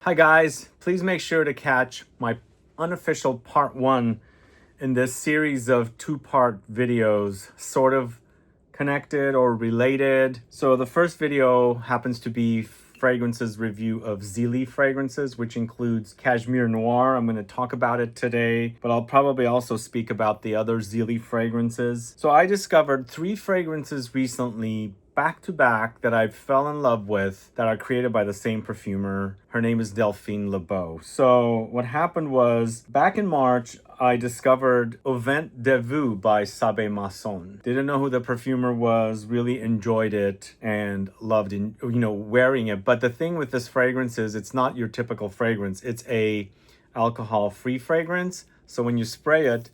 Hi guys, please make sure to catch my unofficial part 1 in this series of 2-part videos, sort of connected or related. So the first video happens to be fragrances review of ZILLI fragrances, which includes Cashmere Noir. I'm going to talk about it today, but I'll probably also speak about the other ZILLI fragrances. So I discovered 3 fragrances recently back to back that I fell in love with that are created by the same perfumer. Her name is Delphine Lebeau. So what happened was back in March, I discovered Vous by Sabe Masson. Didn't know who the perfumer was, really enjoyed it and loved wearing it. But the thing with this fragrance is it's not your typical fragrance. It's a alcohol-free fragrance. So when you spray it,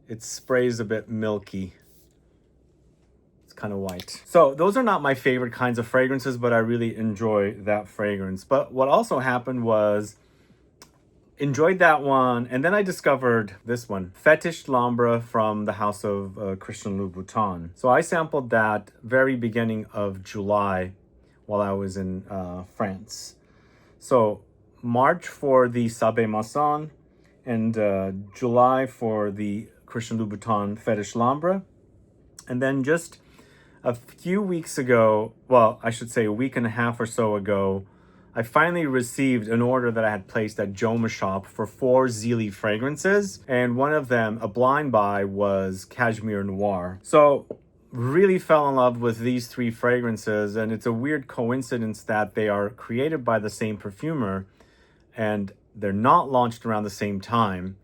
it sprays a bit milky. Kind of white. So those are not my favorite kinds of fragrances, but I really enjoy that fragrance. But what also happened was enjoyed that one, and then I discovered this one, Fétiche L'Ambre from the house of Christian Louboutin. So I sampled that very beginning of July while I was in France. So March for the Sabe Masson and July for the Christian Louboutin Fétiche L'Ambre. And then just a few weeks ago, well, I should say a week and a half or so ago, I finally received an order that I had placed at Joma Shop for 4 ZILLI fragrances. And one of them, a blind buy, was Cashmere Noir. So really fell in love with these 3 fragrances. And it's a weird coincidence that they are created by the same perfumer and they're not launched around the same time.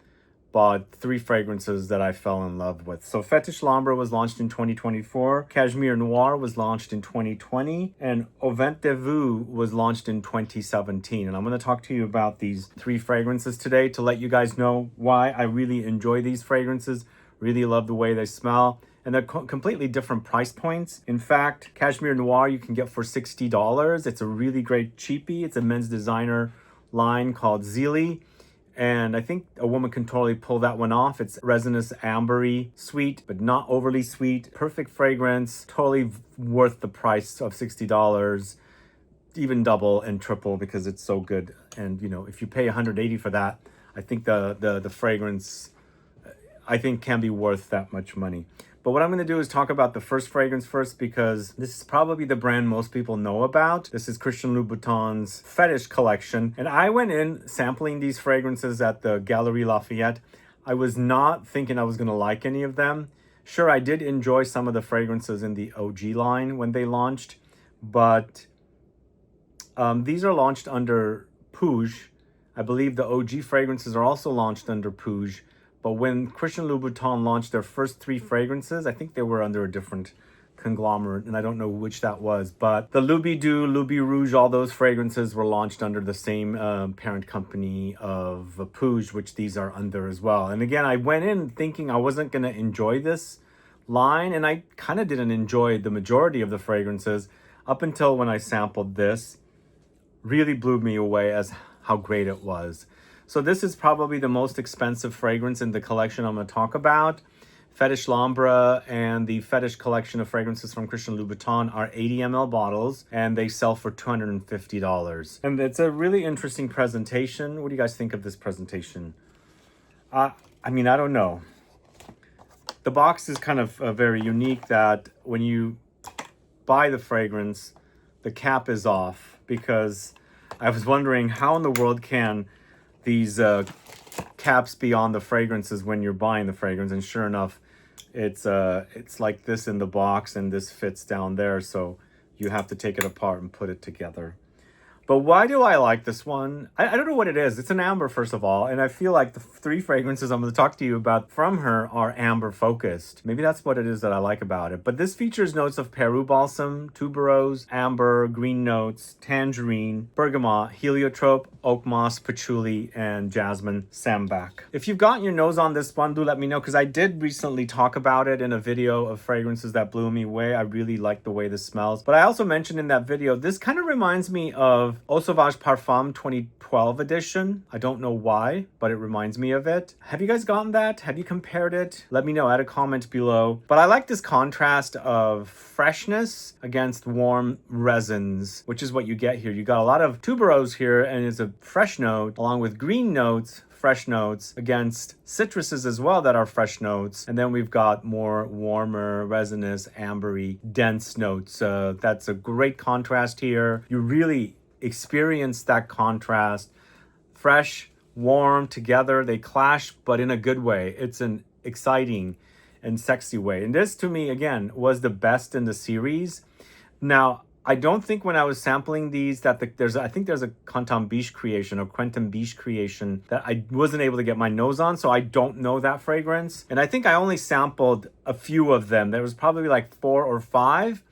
But 3 fragrances that I fell in love with. So Fétiche L'Ambre was launched in 2024, Cashmere Noir was launched in 2020, and Vous was launched in 2017. And I'm going to talk to you about these 3 fragrances today to let you guys know why I really enjoy these fragrances, really love the way they smell. And they're completely different price points. In fact, Cashmere Noir you can get for $60. It's a really great cheapie. It's a men's designer line called ZILLI. And I think a woman can totally pull that one off. It's resinous, ambery, sweet, but not overly sweet. Perfect fragrance, totally worth the price of $60, even double and triple because it's so good. And if you pay $180 for that, I think the fragrance, I think, can be worth that much money. But what I'm going to do is talk about the first fragrance first because this is probably the brand most people know about. This is Christian Louboutin's Fetish collection. And I went in sampling these fragrances at the Galerie Lafayette. I was not thinking I was going to like any of them. Sure, I did enjoy some of the fragrances in the OG line when they launched. But these are launched under Puig. I believe the OG fragrances are also launched under Puig. But when Christian Louboutin launched their first 3 fragrances, I think they were under a different conglomerate, and I don't know which that was. But the Loubi Doux, Loubi Rouge, all those fragrances were launched under the same parent company of Puig, which these are under as well. And again, I went in thinking I wasn't going to enjoy this line, and I kind of didn't enjoy the majority of the fragrances up until when I sampled this. Really blew me away as how great it was. So this is probably the most expensive fragrance in the collection I'm going to talk about. Fétiche L'Ambre and the Fetish collection of fragrances from Christian Louboutin are 80 ml bottles, and they sell for $250. And it's a really interesting presentation. What do you guys think of this presentation? I mean, I don't know. The box is kind of very unique that when you buy the fragrance, the cap is off, because I was wondering how in the world can these caps be on the fragrances when you're buying the fragrance. And sure enough, it's like this in the box, and this fits down there, so you have to take it apart and put it together. But why do I like this one? I don't know what it is. It's an amber, first of all, and I feel like the 3 fragrances I'm going to talk to you about from her are amber focused. Maybe that's what it is that I like about it. But this features notes of Peru balsam, tuberose, amber, green notes, tangerine, bergamot, heliotrope, oak moss, patchouli, and jasmine sambac. If you've gotten your nose on this one, do let me know, because I did recently talk about it in a video of fragrances that blew me away. I really like the way this smells. But I also mentioned in that video, this kind of reminds me of of Eau Sauvage Parfum 2012 edition. I don't know why, but it reminds me of it. Have you guys gotten that? Have you compared it? Let me know, add a comment below. But I like this contrast of freshness against warm resins, which is what you get here. You got a lot of tuberose here, and it's a fresh note along with green notes, fresh notes against citruses as well that are fresh notes. And then we've got more warmer, resinous, ambery, dense notes. That's a great contrast here. You really experience that contrast. Fresh, warm, together. They clash, but in a good way. It's an exciting and sexy way. And this, to me, again, was the best in the series. Now, I don't think when I was sampling these that I think there's a Quentin Biche creation that I wasn't able to get my nose on, so I don't know that fragrance. And I think I only sampled a few of them. There was probably like 4 or 5.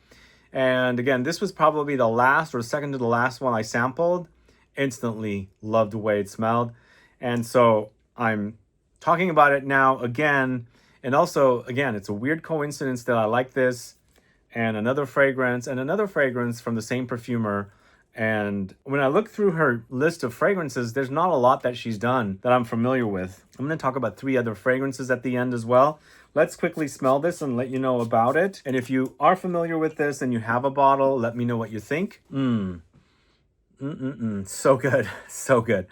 And again, this was probably the last or second to the last one I sampled. Instantly loved the way it smelled. And so I'm talking about it now again. And also, again, it's a weird coincidence that I like this and another fragrance from the same perfumer. And when I look through her list of fragrances, there's not a lot that she's done that I'm familiar with. I'm going to talk about 3 other fragrances at the end as well. Let's quickly smell this and let you know about it. And if you are familiar with this and you have a bottle, let me know what you think. So good, so good.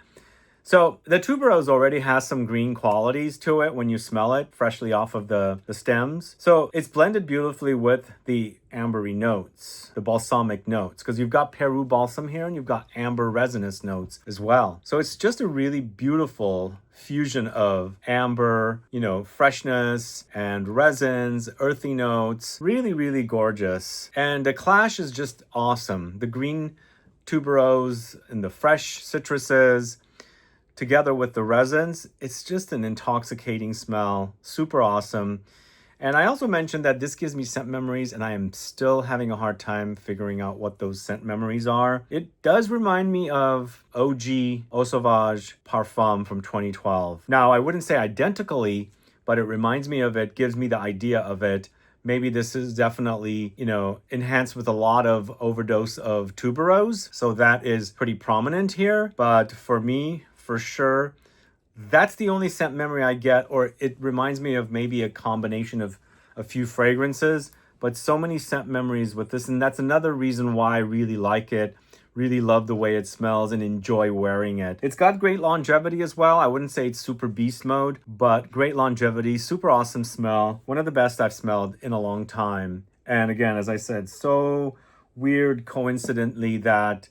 So the tuberose already has some green qualities to it when you smell it freshly off of the stems. So it's blended beautifully with the ambery notes, the balsamic notes, because you've got Peru balsam here and you've got amber resinous notes as well. So it's just a really beautiful fusion of amber, freshness and resins, earthy notes. Really, really gorgeous. And the clash is just awesome. The green tuberose and the fresh citruses, together with the resins, it's just an intoxicating smell. Super awesome. And I also mentioned that this gives me scent memories, and I am still having a hard time figuring out what those scent memories are. It does remind me of OG Eau Sauvage Parfum from 2012. Now, I wouldn't say identically, but it reminds me of it, gives me the idea of it. Maybe this is definitely, enhanced with a lot of overdose of tuberose. So that is pretty prominent here. But for me, for sure, that's the only scent memory I get, or it reminds me of maybe a combination of a few fragrances, but so many scent memories with this. And that's another reason why I really like it, really love the way it smells and enjoy wearing it. It's got great longevity as well. I wouldn't say it's super beast mode, but great longevity, super awesome smell. One of the best I've smelled in a long time. And again, as I said, so weird coincidentally that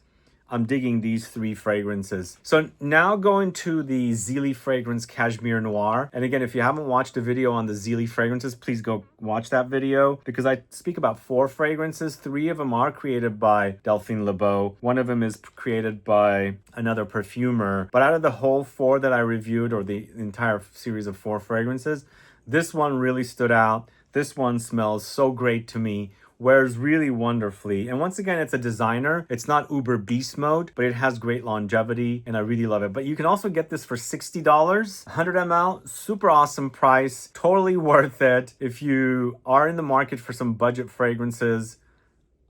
I'm digging these 3 fragrances. So now going to the ZILLI fragrance Cashmere Noir. And again, if you haven't watched a video on the ZILLI fragrances, please go watch that video, because I speak about 4 fragrances. 3 of them are created by Delphine Lebeau. 1 of them is created by another perfumer. But out of the whole 4 that I reviewed, or the entire series of 4 fragrances, this one really stood out. This one smells so great to me. Wears really wonderfully. And once again, it's a designer. It's not uber beast mode, but it has great longevity and I really love it. But you can also get this for $60, 100 ml, super awesome price, totally worth it. If you are in the market for some budget fragrances,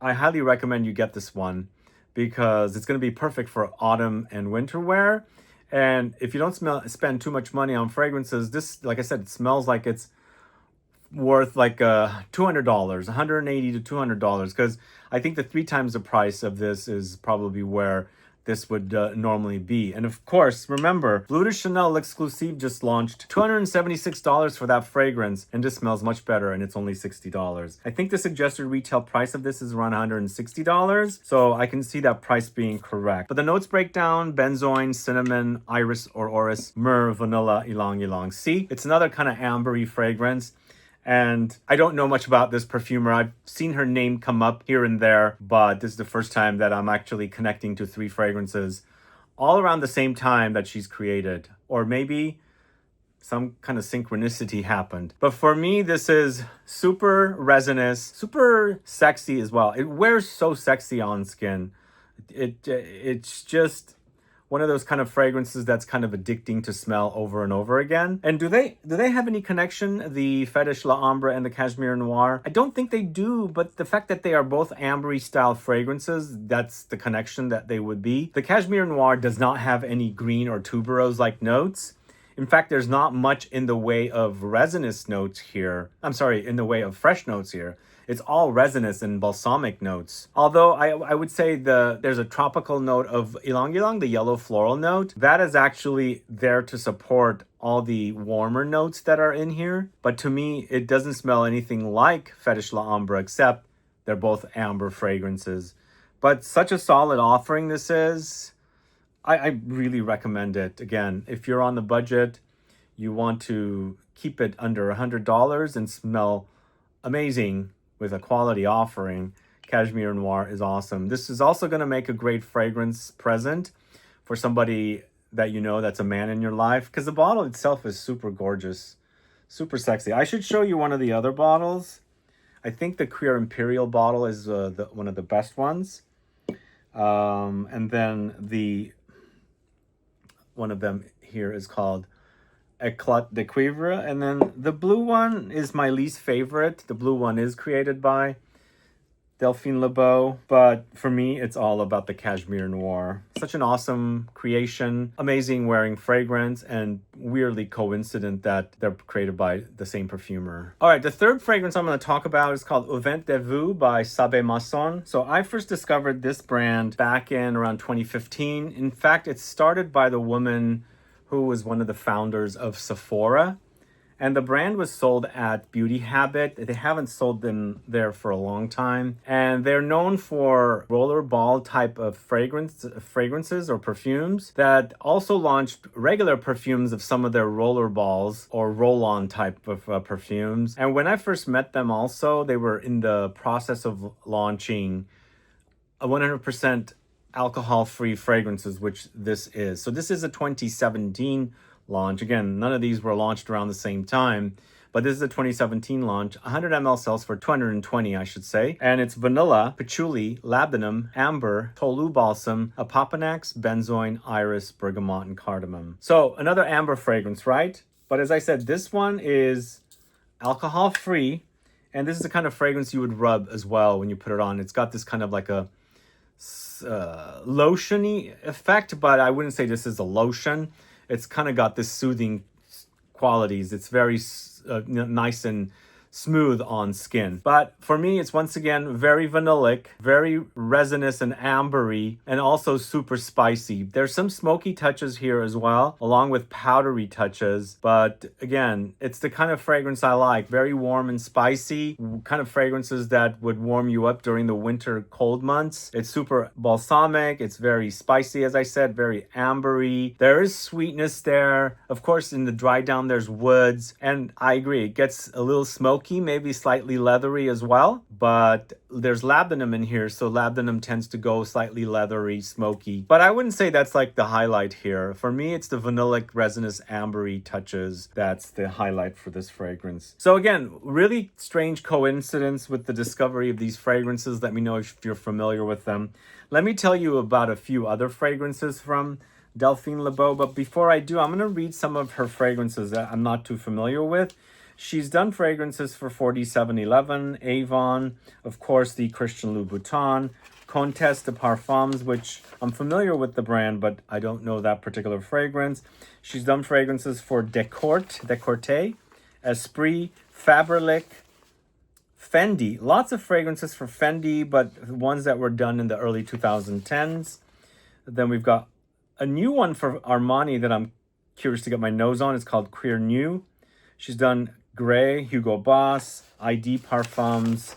I highly recommend you get this one because it's going to be perfect for autumn and winter wear. And if you don't spend too much money on fragrances, this, like I said, it smells like it's worth like $200, $180 to $200, because I think the 3 times the price of this is probably where this would normally be. And of course, remember, Bleu de Chanel L'Exclusive just launched, $276 for that fragrance, and this smells much better, and it's only $60. I think the suggested retail price of this is around $160, so I can see that price being correct. But the notes break down: benzoin, cinnamon, iris or orris, myrrh, vanilla, ylang ylang. See, it's another kind of ambery fragrance. And I don't know much about this perfumer. I've seen her name come up here and there, but this is the first time that I'm actually connecting to 3 fragrances all around the same time that she's created. Or maybe some kind of synchronicity happened. But for me, this is super resinous, super sexy as well. It wears so sexy on skin. It's just one of those kind of fragrances that's kind of addicting to smell over and over again. And do they have any connection, the Fétiche L'Ambre and the Cashmere Noir? I don't think they do, but the fact that they are both ambery style fragrances, that's the connection that they would be. The Cashmere Noir does not have any green or tuberose like notes. In fact, there's not much in the way of resinous notes here. I'm sorry, in the way of fresh notes here. It's all resinous and balsamic notes. Although I would say there's a tropical note of ylang ylang, the yellow floral note. That is actually there to support all the warmer notes that are in here. But to me, it doesn't smell anything like Fétiche L'Ambre, except they're both amber fragrances. But such a solid offering this is. I really recommend it. Again, if you're on the budget, you want to keep it under $100 and smell amazing with a quality offering, Cashmere Noir is awesome. This is also going to make a great fragrance present for somebody that you know that's a man in your life, because the bottle itself is super gorgeous, super sexy. I should show you one of the other bottles. I think the Queer Imperial bottle is one of the best ones. And then one of them here is called Eclat de Cuivre. And then the blue one is my least favorite. The blue one is created by Delphine Lebeau, but for me, it's all about the Cashmere Noir. Such an awesome creation, amazing wearing fragrance, and weirdly coincident that they're created by the same perfumer. All right, the third fragrance I'm going to talk about is called Vous by Sabe Masson. So I first discovered this brand back in around 2015. In fact, it started by the woman who was one of the founders of Sephora. And the brand was sold at Beauty Habit. They haven't sold them there for a long time. And they're known for rollerball type of fragrances or perfumes that also launched regular perfumes of some of their rollerballs or roll-on type of perfumes. And when I first met them also, they were in the process of launching a 100% alcohol-free fragrances, which this is. So this is a 2017 launch. Again, none of these were launched around the same time, but this is a 2017 launch. 100 ml sells for $220, I should say. And it's vanilla, patchouli, labdanum, amber, tolu balsam, apopanax, benzoin, iris, bergamot, and cardamom. So another amber fragrance, right? But as I said, this one is alcohol-free, and this is the kind of fragrance you would rub as well when you put it on. It's got this kind of like a lotion-y effect, but I wouldn't say this is a lotion. It's kind of got this soothing qualities. It's very nice and smooth on skin. But for me, it's once again very vanillic, very resinous and ambery, and also super spicy. There's some smoky touches here as well, along with powdery touches. But again, it's the kind of fragrance I like. Very warm and spicy, kind of fragrances that would warm you up during the winter cold months. It's super balsamic. It's very spicy, as I said, very ambery. There is sweetness there. Of course, in the dry down, there's woods. And I agree, it gets a little smoky, maybe slightly leathery as well, but there's labdanum in here, so labdanum tends to go slightly leathery, smoky. But I wouldn't say that's like the highlight here. For me, it's the vanillic, resinous, ambery touches that's the highlight for this fragrance. So again, really strange coincidence with the discovery of these fragrances. Let me know if you're familiar with them. Let me tell you about a few other fragrances from Delphine Lebeau, but before I do, I'm going to read some of her fragrances that I'm not too familiar with. She's done fragrances for 4711, Avon, of course, the Christian Louboutin, Comtesse de Parfums, which I'm familiar with the brand, but I don't know that particular fragrance. She's done fragrances for Decorte, Esprit, Faberlic, Fendi. Lots of fragrances for Fendi, but ones that were done in the early 2010s. Then we've got a new one for Armani that I'm curious to get my nose on. It's called Queer New. She's done Grey, Hugo Boss, ID Parfums,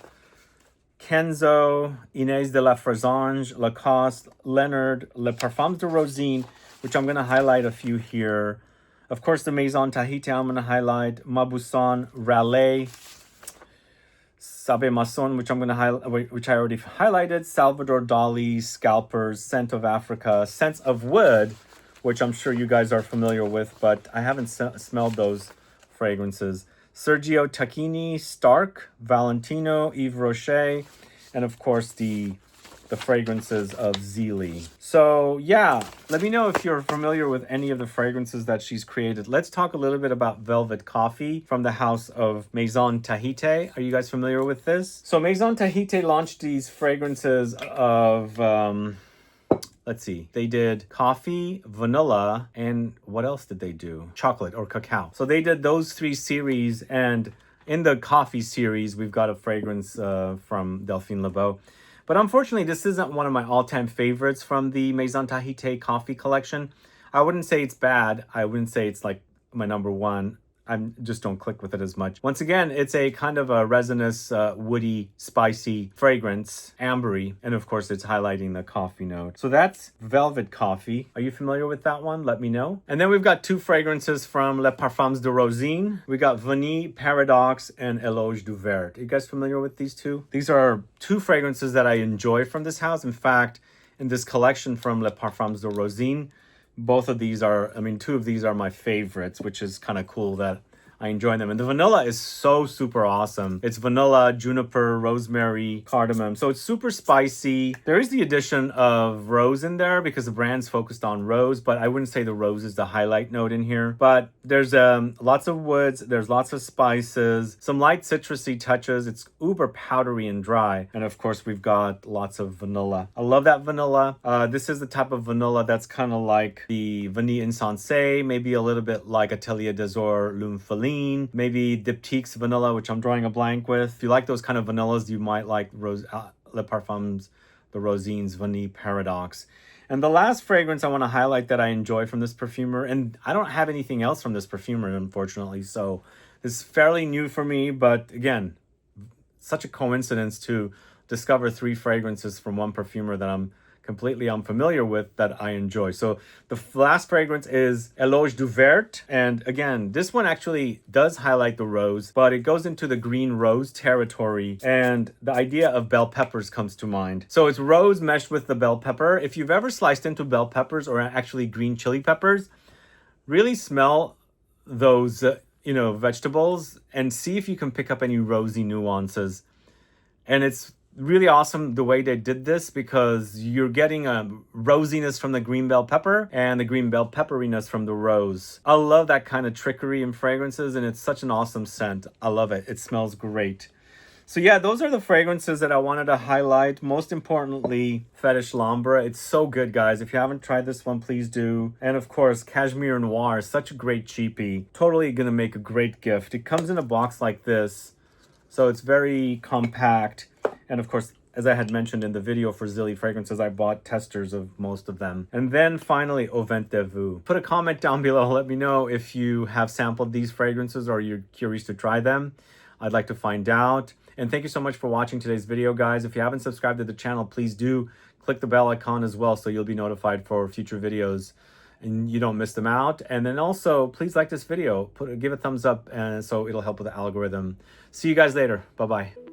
Kenzo, Inès de la Frésange, Lacoste, Leonard, Le Parfums de Rosine, which I'm going to highlight a few here. Of course, the Maison Tahité I'm going to highlight, Mabusson, Raleigh, Sabe Masson, which I'm going to highlight, which I already highlighted, Salvador Dali, Scalpers, Scent of Africa, Scents of Wood, which I'm sure you guys are familiar with, but I haven't smelled those fragrances. Sergio Tacchini, Stark, Valentino, Yves Rocher, and of course the the fragrances of ZILLI. So yeah, let me know if you're familiar with any of the fragrances that she's created. Let's talk a little bit about Velvet Coffee from the house of Maison Tahité. Are you guys familiar with this? So Maison Tahité launched these fragrances of, let's see, they did coffee, vanilla, and what else did they do? Chocolate or cacao. So they did those 3 series, and in the coffee series, we've got a fragrance from Delphine Lebeau. But unfortunately, this isn't one of my all-time favorites from the Maison Tahité coffee collection. I wouldn't say it's bad. I wouldn't say it's like my number one. I just don't click with it as much. Once again, it's a kind of a resinous, woody, spicy fragrance, ambery, and of course it's highlighting the coffee note. So that's Velvet Coffee. Are you familiar with that one? Let me know. And then we've got 2 fragrances from Les Parfums de Rosine. We got Vanille, Paradoxe, and Éloge du Vert. Are you guys familiar with these 2? These are 2 fragrances that I enjoy from this house. In fact, in this collection from Les Parfums de Rosine, both of these are, 2 of these are my favorites, which is kind of cool that I enjoy them. And the vanilla is so super awesome. It's vanilla, juniper, rosemary, cardamom. So it's super spicy. There is the addition of rose in there because the brand's focused on rose, but I wouldn't say the rose is the highlight note in here. But there's lots of woods, there's lots of spices, some light citrusy touches. It's uber powdery and dry. And of course, we've got lots of vanilla. I love that vanilla. This is the type of vanilla that's kind of like the Vanille Insensé, maybe a little bit like Atelier des Ors L'Une Feline, maybe Diptyque's vanilla, which I'm drawing a blank with. If you like those kind of vanillas, you might like Les Parfums de Rosine's Vanille Paradoxe. And the last fragrance I want to highlight that I enjoy from this perfumer, and I don't have anything else from this perfumer, unfortunately, so this is fairly new for me, but again, such a coincidence to discover 3 fragrances from one perfumer that I'm completely unfamiliar with that I enjoy. So the last fragrance is Éloge du Vert. And again, this one actually does highlight the rose, but it goes into the green rose territory. And the idea of bell peppers comes to mind. So it's rose meshed with the bell pepper. If you've ever sliced into bell peppers or actually green chili peppers, really smell those, vegetables and see if you can pick up any rosy nuances. And it's really awesome the way they did this because you're getting a rosiness from the green bell pepper and the green bell pepperiness from the rose. I love that kind of trickery in fragrances, and it's such an awesome scent. I love it. It smells great. So yeah, those are the fragrances that I wanted to highlight. Most importantly, Fétiche L'Ambre. It's so good, guys. If you haven't tried this one, please do. And of course, Cashmere Noir, such a great cheapie. Totally gonna make a great gift. It comes in a box like this, so it's very compact. And of course, as I had mentioned in the video for ZILLI fragrances, I bought testers of most of them. And then finally, Au Vent de Vous. Put a comment down below. Let me know if you have sampled these fragrances or you're curious to try them. I'd like to find out. And thank you so much for watching today's video, guys. If you haven't subscribed to the channel, please do click the bell icon as well so you'll be notified for future videos and you don't miss them out. And then also, please like this video. Give a thumbs up so it'll help with the algorithm. See you guys later. Bye-bye.